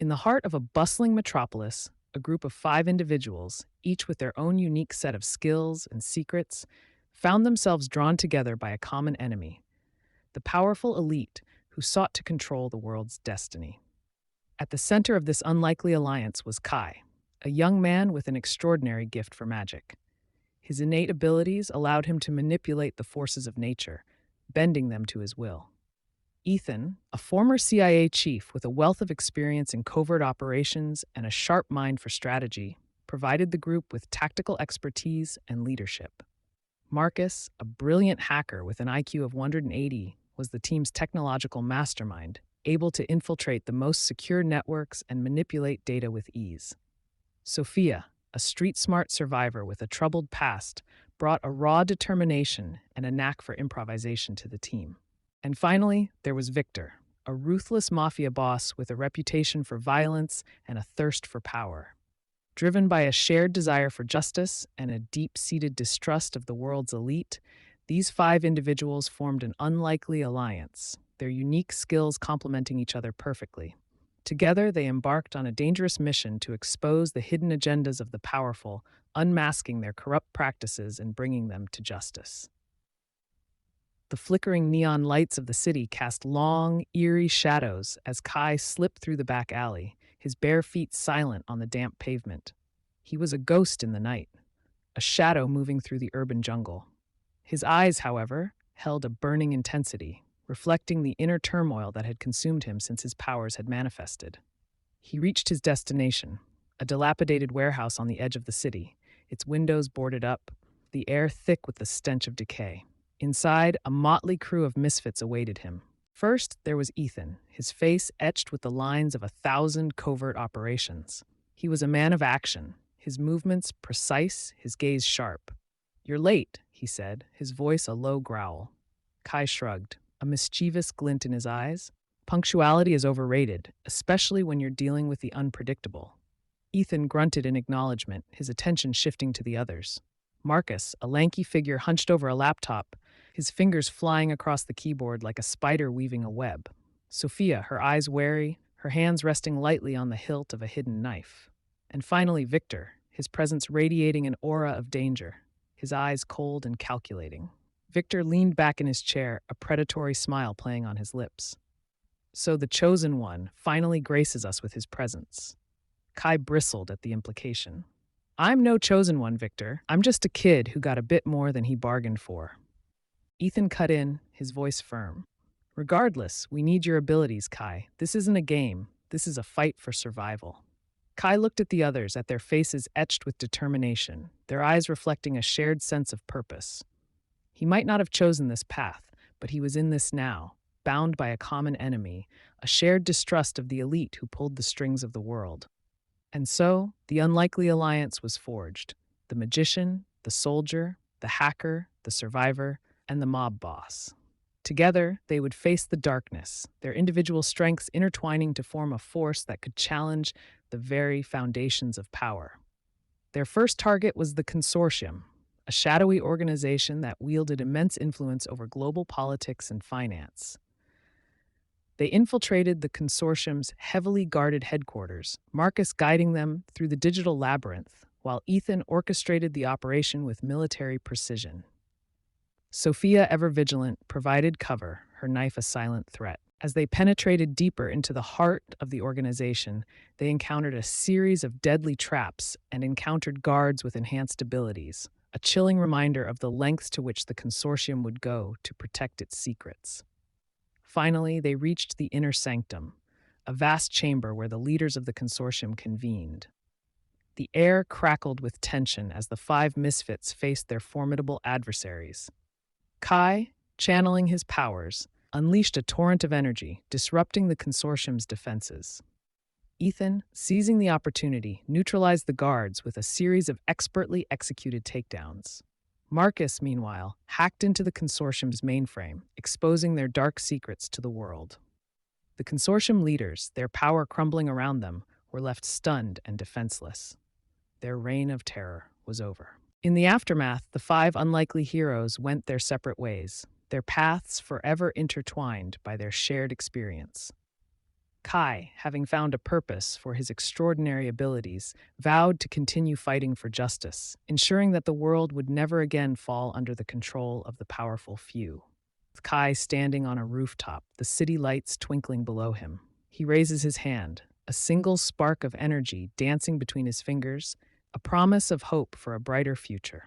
In the heart of a bustling metropolis, a group of five individuals, each with their own unique set of skills and secrets, found themselves drawn together by a common enemy, the powerful elite who sought to control the world's destiny. At the center of this unlikely alliance was Kai, a young man with an extraordinary gift for magic. His innate abilities allowed him to manipulate the forces of nature, bending them to his will. Ethan, a former CIA chief with a wealth of experience in covert operations and a sharp mind for strategy, provided the group with tactical expertise and leadership. Marcus, a brilliant hacker with an IQ of 180, was the team's technological mastermind, able to infiltrate the most secure networks and manipulate data with ease. Sophia, a street-smart survivor with a troubled past, brought a raw determination and a knack for improvisation to the team. And finally, there was Victor, a ruthless mafia boss with a reputation for violence and a thirst for power. Driven by a shared desire for justice and a deep-seated distrust of the world's elite, these five individuals formed an unlikely alliance, their unique skills complementing each other perfectly. Together, they embarked on a dangerous mission to expose the hidden agendas of the powerful, unmasking their corrupt practices and bringing them to justice. The flickering neon lights of the city cast long, eerie shadows as Kai slipped through the back alley, his bare feet silent on the damp pavement. He was a ghost in the night, a shadow moving through the urban jungle. His eyes, however, held a burning intensity, reflecting the inner turmoil that had consumed him since his powers had manifested. He reached his destination, a dilapidated warehouse on the edge of the city, its windows boarded up, the air thick with the stench of decay. Inside, a motley crew of misfits awaited him. First, there was Ethan, his face etched with the lines of 1,000 covert operations. He was a man of action, his movements precise, his gaze sharp. "You're late," he said, his voice a low growl. Kai shrugged, a mischievous glint in his eyes. "Punctuality is overrated, especially when you're dealing with the unpredictable." Ethan grunted in acknowledgement, his attention shifting to the others. Marcus, a lanky figure hunched over a laptop, his fingers flying across the keyboard like a spider weaving a web. Sophia, her eyes wary, her hands resting lightly on the hilt of a hidden knife. And finally, Victor, his presence radiating an aura of danger, his eyes cold and calculating. Victor leaned back in his chair, a predatory smile playing on his lips. "So the chosen one finally graces us with his presence." Kai bristled at the implication. "I'm no chosen one, Victor. I'm just a kid who got a bit more than he bargained for." Ethan cut in, his voice firm. "Regardless, we need your abilities, Kai. This isn't a game. This is a fight for survival." Kai looked at the others, at their faces etched with determination, their eyes reflecting a shared sense of purpose. He might not have chosen this path, but he was in this now, bound by a common enemy, a shared distrust of the elite who pulled the strings of the world. And so, the unlikely alliance was forged. The magician, the soldier, the hacker, the survivor, and the mob boss. Together, they would face the darkness, their individual strengths intertwining to form a force that could challenge the very foundations of power. Their first target was the Consortium, a shadowy organization that wielded immense influence over global politics and finance. They infiltrated the Consortium's heavily guarded headquarters, Marcus guiding them through the digital labyrinth, while Ethan orchestrated the operation with military precision. Sophia, ever vigilant, provided cover, her knife a silent threat. As they penetrated deeper into the heart of the organization, they encountered a series of deadly traps and encountered guards with enhanced abilities, a chilling reminder of the lengths to which the Consortium would go to protect its secrets. Finally, they reached the inner sanctum, a vast chamber where the leaders of the Consortium convened. The air crackled with tension as the five misfits faced their formidable adversaries. Kai, channeling his powers, unleashed a torrent of energy, disrupting the Consortium's defenses. Ethan, seizing the opportunity, neutralized the guards with a series of expertly executed takedowns. Marcus, meanwhile, hacked into the Consortium's mainframe, exposing their dark secrets to the world. The Consortium leaders, their power crumbling around them, were left stunned and defenseless. Their reign of terror was over. In the aftermath, the five unlikely heroes went their separate ways, their paths forever intertwined by their shared experience. Kai, having found a purpose for his extraordinary abilities, vowed to continue fighting for justice, ensuring that the world would never again fall under the control of the powerful few. With Kai standing on a rooftop, the city lights twinkling below him, he raises his hand, a single spark of energy dancing between his fingers, a promise of hope for a brighter future.